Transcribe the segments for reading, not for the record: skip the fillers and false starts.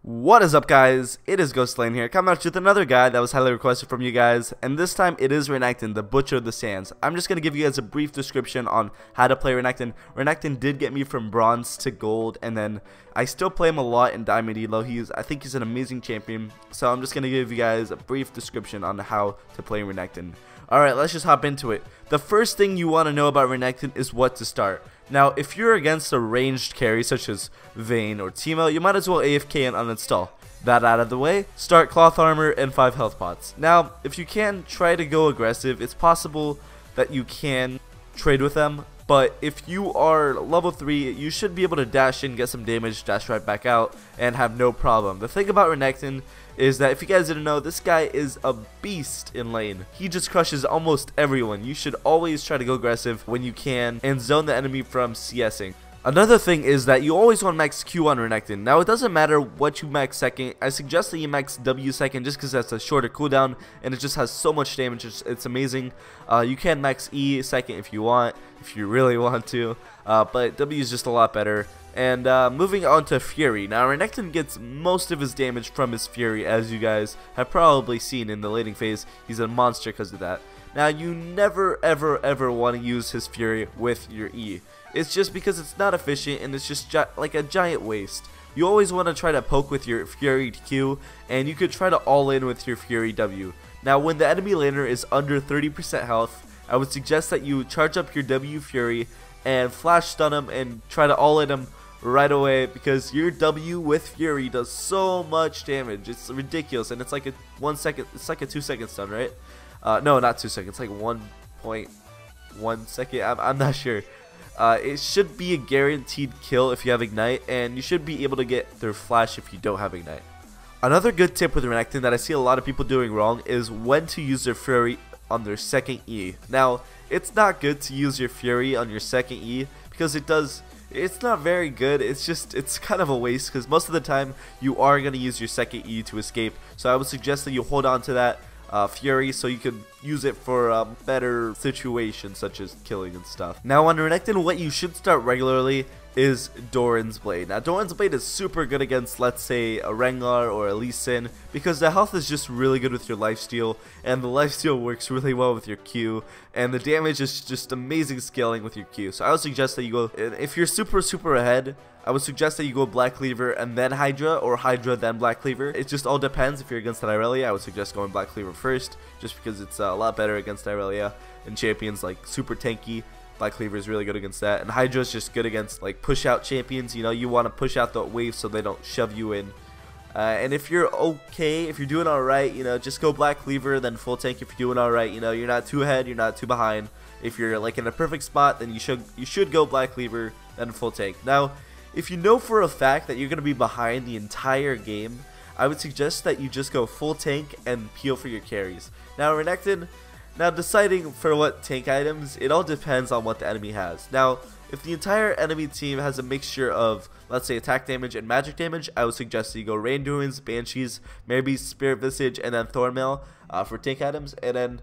What is up, guys? It is Ghostlane here, coming at you with another guide that was highly requested from you guys, and this time it is Renekton, the Butcher of the Sands. I'm just going to give you guys a brief description on how to play Renekton. Renekton did get me from bronze to gold, and then I still play him a lot in Diamond Elo. I think he's an amazing champion, so I'm just going to give you guys a brief description on how to play Renekton. Alright, let's just hop into it. The first thing you want to know about Renekton is what to start. Now, if you're against a ranged carry such as Vayne or Teemo, you might as well AFK and uninstall. That out of the way, start Cloth Armor and 5 health pots. Now, if you can try to go aggressive, it's possible that you can trade with them, but if you are level 3, you should be able to dash in, get some damage, dash right back out, and have no problem. The thing about Renekton is that, if you guys didn't know, this guy is a beast in lane. He just crushes almost everyone. You should always try to go aggressive when you can and zone the enemy from CSing. Another thing is that you always want max Q on Renekton. Now, it doesn't matter what you max second. I suggest that you max W second just because that's a shorter cooldown and it just has so much damage. It's amazing. You can max E second if you want, if you really want to, but W is just a lot better. And moving on to Fury. Now, Renekton gets most of his damage from his Fury, as you guys have probably seen in the laning phase. He's a monster because of that. Now, you never ever want to use his Fury with your E. It's just because it's not efficient and it's just like a giant waste. You always want to try to poke with your Fury Q, and you could try to all in with your Fury W. Now, when the enemy laner is under 30% health, I would suggest that you charge up your W Fury and flash stun him and try to all in him right away, because your W with Fury does so much damage. It's ridiculous, and it's like a 1 second, it's like a 2-second stun, right? No, not 2 seconds, like 1.1 second. I'm not sure. It should be a guaranteed kill if you have Ignite, and you should be able to get their flash if you don't have Ignite. Another good tip with Renekton that I see a lot of people doing wrong is when to use their Fury on their second E. Now, it's not good to use your Fury on your second E because it's not very good. It's kind of a waste because most of the time you are going to use your second E to escape. So I would suggest that you hold on to that Fury so you can use it for better situations such as killing and stuff. Now, on Renekton, what you should start regularly is Doran's Blade. Now, Doran's Blade is super good against, let's say, a Rengar or a Lee Sin, because the health is just really good with your lifesteal, and the lifesteal works really well with your Q, and the damage is just amazing scaling with your Q. So I would suggest that you go, if you're super ahead, I would suggest that you go Black Cleaver and then Hydra, or Hydra then Black Cleaver. It just all depends. If you're against an Irelia, I would suggest going Black Cleaver first, just because it's a lot better against Irelia and champions like super tanky. Black Cleaver is really good against that, and Hydra is just good against like push out champions. You know, you want to push out the wave so they don't shove you in. And if you're okay, if you're doing alright, you know, just go Black Cleaver, then full tank if you're doing alright. You know, you're not too ahead, you're not too behind. If you're like in a perfect spot, then you should go Black Cleaver, then full tank. Now, if you know for a fact that you're going to be behind the entire game, I would suggest that you just go full tank and peel for your carries. Now, Renekton, now deciding for what tank items, it all depends on what the enemy has. Now, if the entire enemy team has a mixture of, let's say, attack damage and magic damage, I would suggest that you go Randuin's, Banshees, maybe Spirit Visage, and then Thornmail for tank items. And then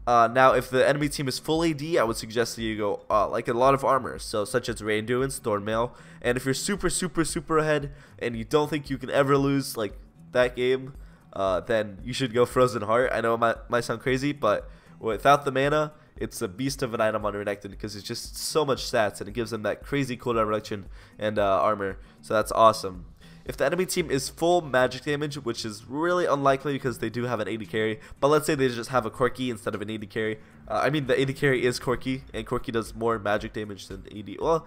now, if the enemy team is full AD, I would suggest that you go like a lot of armor, so such as Randuin's, Thornmail. And if you're super ahead and you don't think you can ever lose like that game, then you should go Frozen Heart. I know it might sound crazy, but without the mana, it's a beast of an item on Renekton because it's just so much stats and it gives them that crazy cooldown reduction and armor. So that's awesome. If the enemy team is full magic damage, which is really unlikely because they do have an AD carry, but let's say they just have a Corki instead of an AD carry. I mean, the AD carry is Corki, and Corki does more magic damage than AD. Well,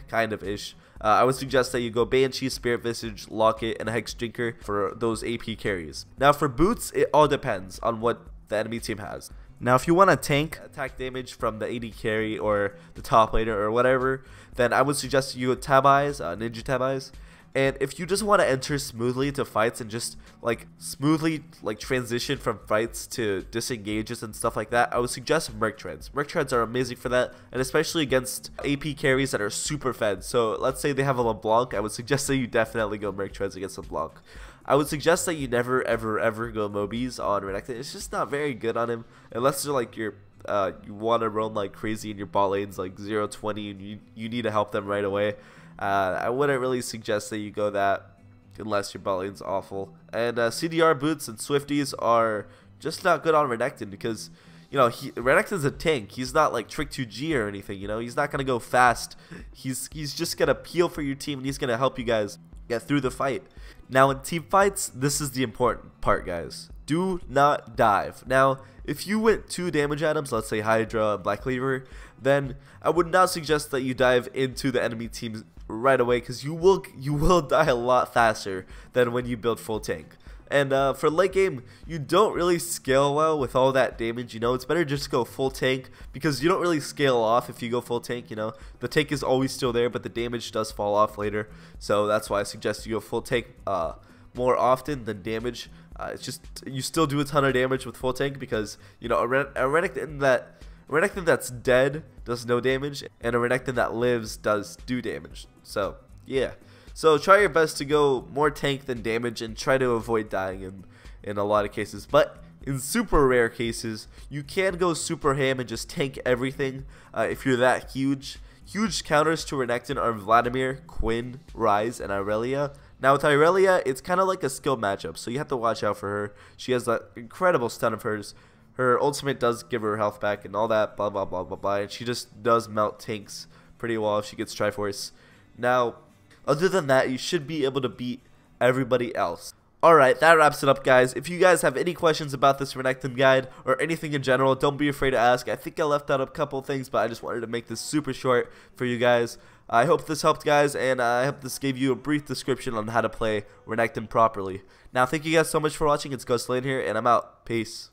kind of ish. I would suggest that you go Banshee, Spirit Visage, Locket, and Hex Drinker for those AP carries. Now, for boots, it all depends on what the enemy team has. Now, if you want to tank attack damage from the AD carry or the top laner or whatever, then I would suggest you go Tab Eyes, Ninja Tab Eyes. And if you just want to enter smoothly to fights and just like smoothly like transition from fights to disengages and stuff like that, I would suggest Merc Treads. Merc Treads are amazing for that, and especially against AP carries that are super fed. So let's say they have a LeBlanc, I would suggest that you definitely go Merc Treads against LeBlanc. I would suggest that you never ever go Mobies on Renekton. It's just not very good on him unless you're like you want to roam like crazy in your bot lanes like 0-20 and you need to help them right away. I wouldn't really suggest that you go that unless your bot lane's awful. And CDR boots and Swifties are just not good on Renekton because, you know, Renekton's a tank. He's not like Trick 2G or anything, you know. He's not going to go fast. He's just going to peel for your team, and he's going to help you guys get through the fight. Now, in team fights, this is the important part, guys. Do not dive. Now, if you went 2 damage items, let's say Hydra and Black Cleaver, then I would not suggest that you dive into the enemy team right away, because you will die a lot faster than when you build full tank. And for late game, you don't really scale well with all that damage, you know. It's better just to go full tank, because you don't really scale off if you go full tank, you know. The tank is always still there, but the damage does fall off later. So that's why I suggest you go full tank more often than damage. It's just, you still do a ton of damage with full tank, because, you know, a Renekton that's dead does no damage, and a Renekton that lives does do damage. So, yeah. So try your best to go more tank than damage, and try to avoid dying in a lot of cases. But in super rare cases, you can go super ham and just tank everything if you're that huge. Huge counters to Renekton are Vladimir, Quinn, Ryze, and Irelia. Now with Irelia, it's kind of like a skill matchup, so you have to watch out for her. She has that incredible stun of hers. Her ultimate does give her health back and all that, blah, blah, blah, blah, blah. And she just does melt tanks pretty well if she gets Triforce. Now, other than that, you should be able to beat everybody else. Alright, that wraps it up, guys. If you guys have any questions about this Renekton guide or anything in general, don't be afraid to ask. I think I left out a couple things, but I just wanted to make this super short for you guys. I hope this helped, guys, and I hope this gave you a brief description on how to play Renekton properly. Now, thank you guys so much for watching. It's Ghostlane here, and I'm out. Peace.